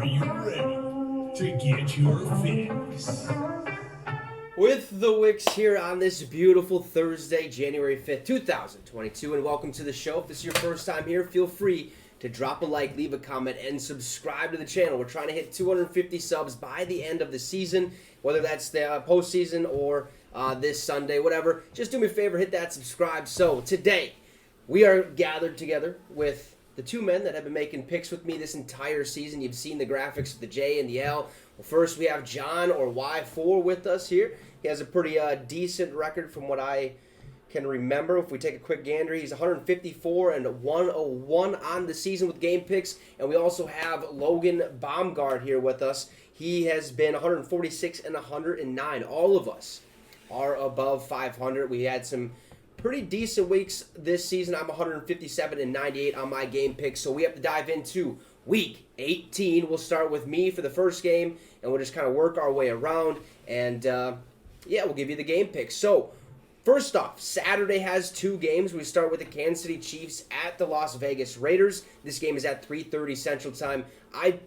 Are you ready to get your fix? With the Wicks here on this beautiful Thursday, January 5th, 2022, and welcome to the show. If this is your first time here, feel free to drop a like, leave a comment, and subscribe to the channel. We're trying to hit 250 subs by the end of the season, whether that's the postseason or this Sunday, whatever. Just do me a favor, hit that subscribe. So today, we are gathered together with the two men that have been making picks with me this entire season. You've seen the graphics of the J and the L. Well, first we have John, or Y4, with us here. He has a pretty decent record from what I can remember. If we take a quick gander, he's 154 and 101 on the season with game picks. And we also have Logan Baumgart here with us. He has been 146 and 109. All of us are above 500. We had some pretty decent weeks this season. I'm 157 and 98 on my game picks. So we have to dive into week 18. We'll start with me for the first game, and we'll just kind of work our way around. And we'll give you the game picks. So first off, Saturday has two games. We start with the Kansas City Chiefs at the Las Vegas Raiders. This game is at 3:30 Central Time. I'm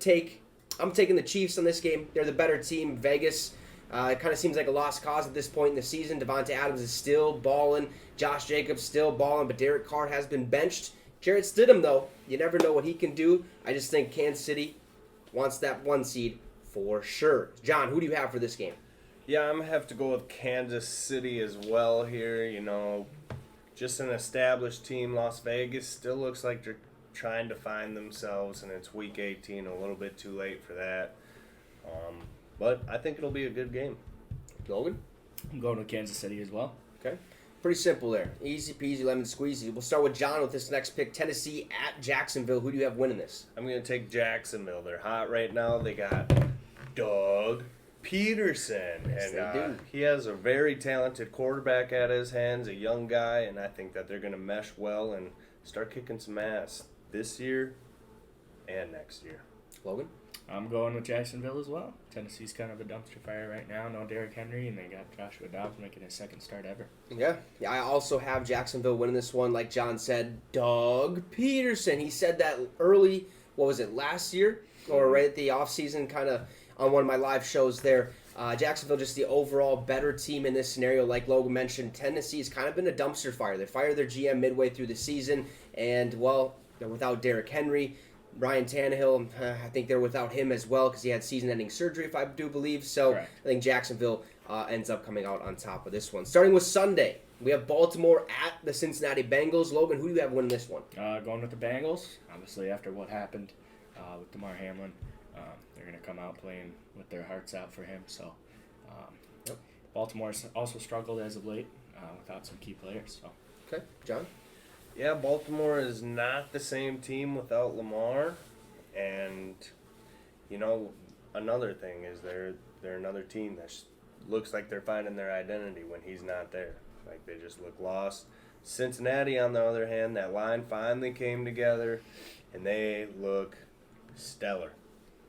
taking the Chiefs on this game. They're the better team. Vegas, it kind of seems like a lost cause at this point in the season. Devontae Adams is still balling. Josh Jacobs still balling, but Derek Carr has been benched. Jarrett Stidham, though, you never know what he can do. I just think Kansas City wants that one seed for sure. John, who do you have for this game? Yeah, I'm going to have to go with Kansas City as well here. You know, just an established team. Las Vegas still looks like they're trying to find themselves, and it's week 18, a little bit too late for that. But I think it'll be a good game. Logan? I'm going with Kansas City as well. Okay. Pretty simple there. Easy peasy, lemon squeezy. We'll start with John with this next pick. Tennessee at Jacksonville. Who do you have winning this? I'm going to take Jacksonville. They're hot right now. They got Doug Peterson. Yes, and they do. he has a very talented quarterback at his hands, a young guy, and I think that they're going to mesh well and start kicking some ass this year and next year. Logan? I'm going with Jacksonville as well. Tennessee's kind of a dumpster fire right now. No Derrick Henry, and they got Joshua Dobbs making his second start ever. Yeah, I also have Jacksonville winning this one. Like John said, Doug Peterson. He said that early, last year? Or right at the offseason, kind of on one of my live shows there. Jacksonville just the overall better team in this scenario. Like Logan mentioned, Tennessee's kind of been a dumpster fire. They fired their GM midway through the season, and, well, they're without Derrick Henry. Ryan Tannehill, I think they're without him as well because he had season-ending surgery, if I do believe. So Correct. I think Jacksonville ends up coming out on top of this one. Starting with Sunday, we have Baltimore at the Cincinnati Bengals. Logan, who do you have winning this one? Going with the Bengals. Obviously, after what happened with Damar Hamlin, they're going to come out playing with their hearts out for him. So Yep. Baltimore's also struggled as of late without some key players. So Okay, John? Yeah, Baltimore is not the same team without Lamar, and you know another thing is they're another team that looks like they're finding their identity when he's not there. Like they just look lost. Cincinnati, on the other hand, that line finally came together, and they look stellar.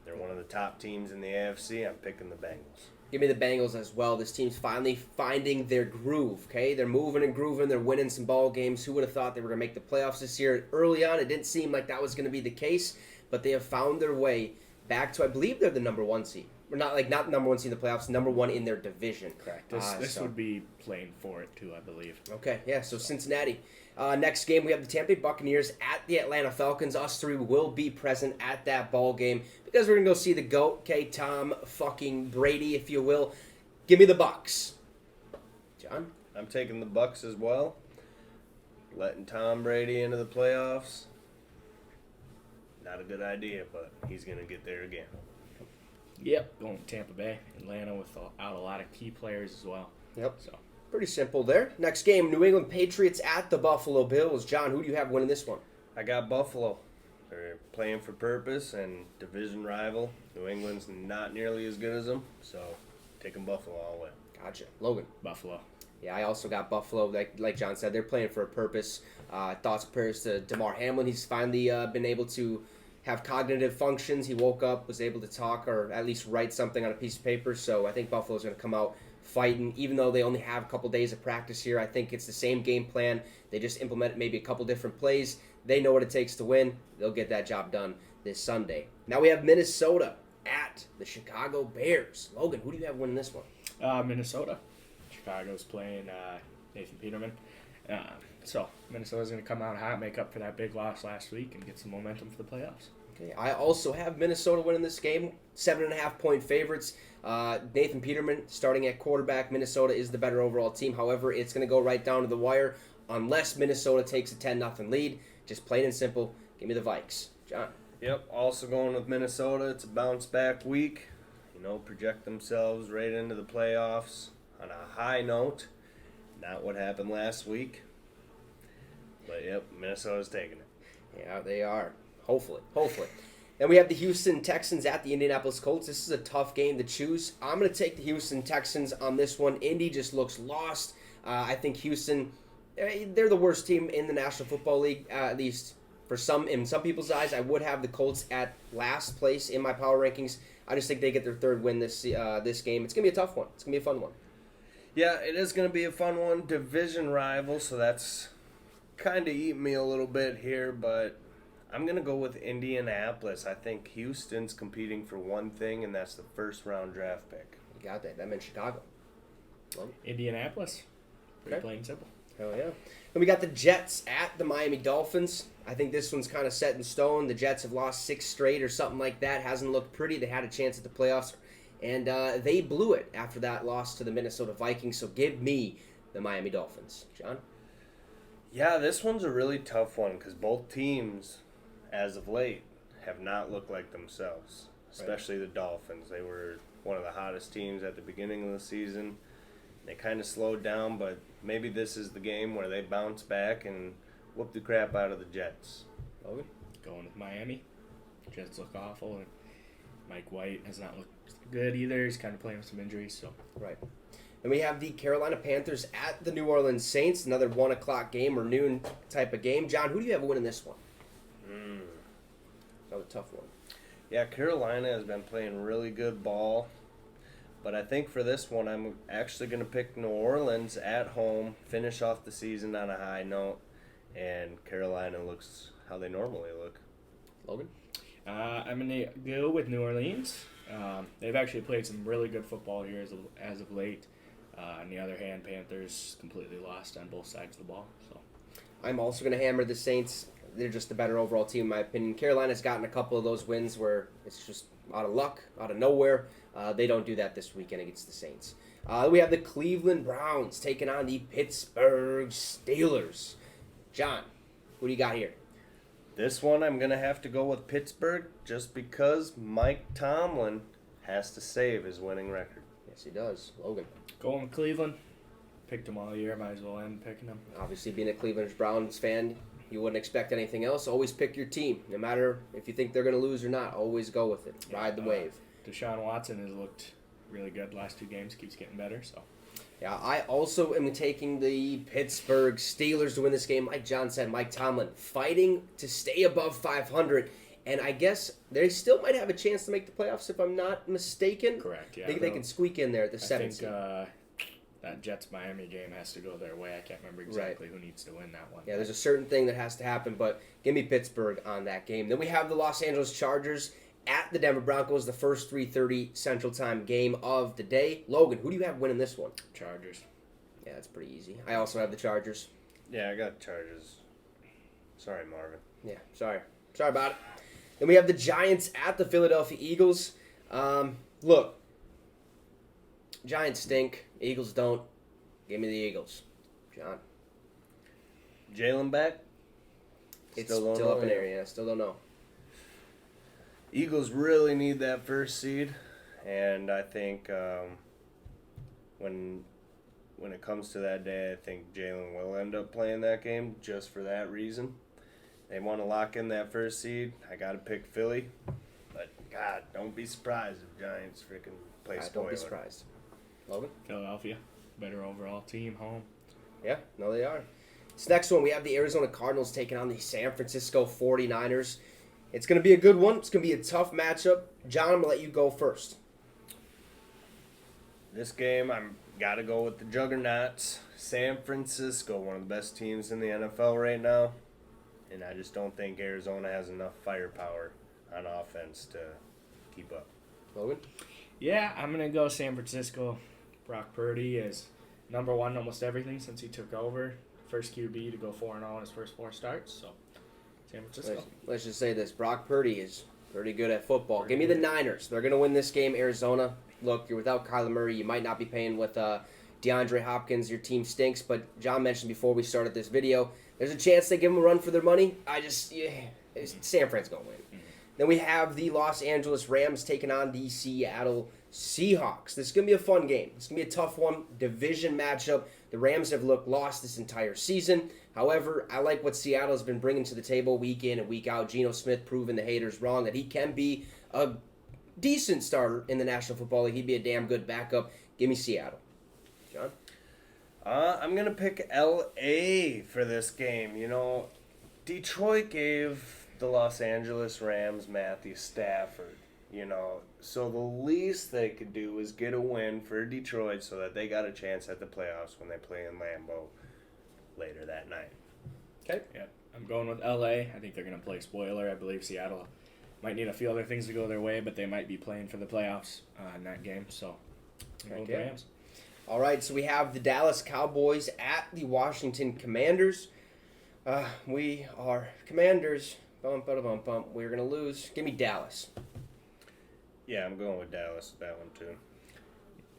They're one of the top teams in the AFC. I'm picking the Bengals. Give me the Bengals as well. This team's finally finding their groove, okay? They're moving and grooving. They're winning some ball games. Who would have thought they were going to make the playoffs this year? Early on, it didn't seem like that was going to be the case, but they have found their way back to, I believe they're the number one seed. Or not number one seed in the playoffs, number one in their division. correct. This would be playing for it too, I believe. Okay, yeah, so Cincinnati. Next game, we have the Tampa Bay Buccaneers at the Atlanta Falcons. Us three will be present at that ball game because we're going to go see the GOAT, okay, Tom fucking Brady, if you will. Give me the Bucs. John? I'm taking the Bucks as well. Letting Tom Brady into the playoffs, not a good idea, but he's going to get there again. Yep. Going with Tampa Bay. Atlanta without a lot of key players as well. Yep. So Pretty simple there. Next game, New England Patriots at the Buffalo Bills. John, who do you have winning this one? I got Buffalo. They're playing for purpose and division rival. New England's not nearly as good as them, so taking Buffalo all the way. Gotcha. Logan. Buffalo. Yeah, I also got Buffalo. Like John said, they're playing for a purpose. Thoughts and prayers to Damar Hamlin. He's finally been able to have cognitive functions. He woke up, was able to talk or at least write something on a piece of paper. So I think Buffalo's going to come out fighting. Even though they only have a couple days of practice here, I think it's the same game plan. They just implement maybe a couple different plays. They know what it takes to win. They'll get that job done this Sunday. Now we have Minnesota at the Chicago Bears. Logan, who do you have winning this one? Minnesota. Chicago's playing Nathan Peterman. So Minnesota's going to come out hot, make up for that big loss last week, and get some momentum for the playoffs. Okay, I also have Minnesota winning this game. 7.5-point favorites. Nathan Peterman starting at quarterback. Minnesota is the better overall team. However, it's going to go right down to the wire unless Minnesota takes a 10-0 lead. Just plain and simple, give me the Vikes. John. Yep, also going with Minnesota. It's a bounce-back week. Project themselves right into the playoffs on a high note. Not what happened last week. But, yep, Minnesota's taking it. Yeah, they are. Hopefully. Then we have the Houston Texans at the Indianapolis Colts. This is a tough game to choose. I'm going to take the Houston Texans on this one. Indy just looks lost. I think Houston, they're the worst team in the National Football League, at least in some people's eyes. I would have the Colts at last place in my power rankings. I just think they get their third win this game. It's going to be a tough one. It's going to be a fun one. Yeah, it is going to be a fun one. Division rival, so that's kind of eating me a little bit here, but I'm going to go with Indianapolis. I think Houston's competing for one thing, and that's the first-round draft pick. You got that. That meant Chicago. Well, Indianapolis. Pretty Okay. plain and simple. hell yeah. And we got the Jets at the Miami Dolphins. I think this one's kind of set in stone. The Jets have lost 6 straight or something like that. Hasn't looked pretty. They had a chance at the playoffs, and they blew it after that loss to the Minnesota Vikings. So give me the Miami Dolphins. John? Yeah, this one's a really tough one because both teams, as of late, have not looked like themselves, especially the Dolphins. They were one of the hottest teams at the beginning of the season. They kind of slowed down, but maybe this is the game where they bounce back and whoop the crap out of the Jets. Logan? Going with Miami. Jets look awful, and Mike White has not looked good either. He's kind of playing with some injuries, so. Right. Then we have the Carolina Panthers at the New Orleans Saints, another 1 o'clock game or noon type of game. John, who do you have winning this one? Another tough one. Yeah, Carolina has been playing really good ball, but I think for this one I'm actually going to pick New Orleans at home, finish off the season on a high note, and Carolina looks how they normally look. Logan? I'm going to go with New Orleans. They've actually played some really good football here as of late. On the other hand, Panthers completely lost on both sides of the ball. So I'm also going to hammer the Saints. They're just the better overall team, in my opinion. Carolina's gotten a couple of those wins where it's just out of luck, out of nowhere. They don't do that this weekend against the Saints. We have the Cleveland Browns taking on the Pittsburgh Steelers. John, who do you got here? This one I'm going to have to go with Pittsburgh just because Mike Tomlin has to save his winning record. Yes, he does. Logan. going with Cleveland. Picked them all year. Might as well end picking them. Obviously, being a Cleveland Browns fan, you wouldn't expect anything else. Always pick your team. No matter if you think they're going to lose or not, always go with it. Ride the wave. Deshaun Watson has looked really good last 2 games. Keeps getting better. So Yeah, I also am taking the Pittsburgh Steelers to win this game. Like John said, Mike Tomlin fighting to stay above 500. And I guess they still might have a chance to make the playoffs if I'm not mistaken. correct. Yeah, They can squeak in there at the I 7th think that Jets-Miami game has to go their way. I can't remember exactly who needs to win that one. Yeah, there's a certain thing that has to happen, but give me Pittsburgh on that game. Then we have the Los Angeles Chargers at the Denver Broncos, the first 3:30 Central Time game of the day. Logan, who do you have winning this one? Chargers. Yeah, that's pretty easy. I also have the Chargers. Yeah, I got Chargers. Sorry, Marvin. Yeah, sorry about it. Then we have the Giants at the Philadelphia Eagles. Look, Giants stink. Eagles don't. Give me the Eagles. John. Jalen back? It's Still don't still know up in yet. area. Still don't know. Eagles really need that first seed, and I think when it comes to that day, I think Jalen will end up playing that game just for that reason. They want to lock in that first seed. I got to pick Philly, but God, don't be surprised if Giants freaking play spoiler. Don't be surprised. Logan? Philadelphia. Better overall team, home. Yeah, no, they are. This next one, we have the Arizona Cardinals taking on the San Francisco 49ers. It's going to be a good one. It's going to be a tough matchup. John, I'm going to let you go first. This game, I'm got to go with the Juggernauts. San Francisco, one of the best teams in the NFL right now. and I just don't think Arizona has enough firepower on offense to keep up. Logan? Yeah, I'm going to go San Francisco. Brock Purdy is number one almost everything since he took over. First QB to go 4-0 in his first 4 starts. So, San Francisco. Let's just say this. Brock Purdy is pretty good at football. Give me the Niners. They're going to win this game, Arizona. Look, you're without Kyler Murray. You might not be paying with DeAndre Hopkins. Your team stinks. But John mentioned before we started this video, there's a chance they give them a run for their money. San Fran's going to win. Then we have the Los Angeles Rams taking on the Seattle Seahawks. This is going to be a fun game. It's going to be a tough one. Division matchup. The Rams have looked lost this entire season. However, I like what Seattle has been bringing to the table week in and week out. Geno Smith proving the haters wrong that he can be a decent starter in the National Football League. He'd be a damn good backup. Give me Seattle. John? I'm going to pick L.A. for this game. You know, Detroit gave the Los Angeles Rams Matthew Stafford. You know, so the least they could do is get a win for Detroit so that they got a chance at the playoffs when they play in Lambeau later that night. Okay. Yeah, I'm going with LA. I think they're going to play spoiler. I believe Seattle might need a few other things to go their way, but they might be playing for the playoffs in that game. So, I'm going with the Rams. All right, so we have the Dallas Cowboys at the Washington Commanders. We are Commanders. Bump, bada, bump, bump. We're going to lose. Give me Dallas. Yeah, I'm going with Dallas with that one too.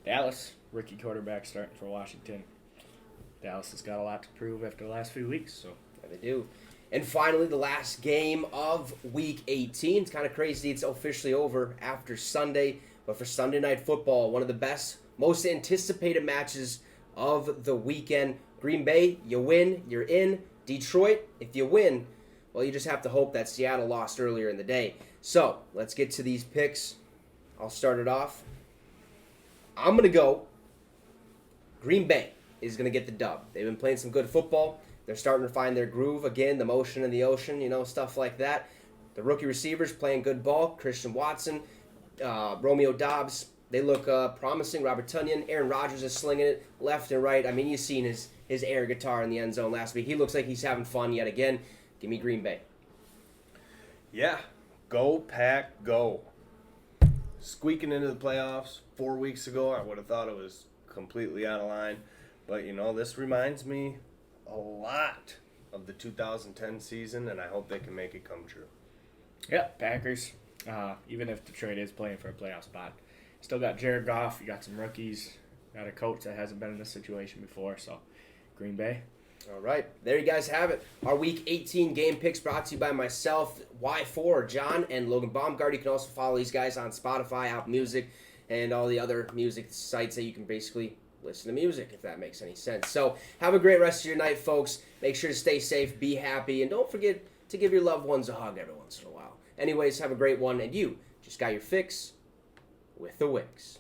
Dallas, rookie quarterback starting for Washington. Dallas has got a lot to prove after the last few weeks. So Yeah, they do. And finally, the last game of Week 18. It's kind of crazy. It's officially over after Sunday. But for Sunday Night Football, one of the best, most anticipated matches of the weekend. Green Bay, you win, you're in. Detroit, if you win, well, you just have to hope that Seattle lost earlier in the day. So, let's get to these picks. I'll start it off. I'm going to go Green Bay is going to get the dub. They've been playing some good football. They're starting to find their groove again, the motion in the ocean, stuff like that. The rookie receivers playing good ball. Christian Watson, Romeo Dobbs, they look promising. Robert Tonyan, Aaron Rodgers is slinging it left and right. I mean, you've seen his air guitar in the end zone last week. He looks like he's having fun yet again. Give me Green Bay. Yeah, go Pack, go. Squeaking into the playoffs 4 weeks ago, I would have thought it was completely out of line. But, this reminds me a lot of the 2010 season, and I hope they can make it come true. yeah, Packers. Even if Detroit is playing for a playoff spot, still got Jared Goff. You got some rookies. Got a coach that hasn't been in this situation before. So, Green Bay. All right, there you guys have it. Our Week 18 game picks brought to you by myself, Y4, John, and Logan Baumgart. You can also follow these guys on Spotify, Apple Music, and all the other music sites that you can basically listen to music, if that makes any sense. So have a great rest of your night, folks. Make sure to stay safe, be happy, and don't forget to give your loved ones a hug every once in a while. Anyways, have a great one, and you just got your fix with the Wicks.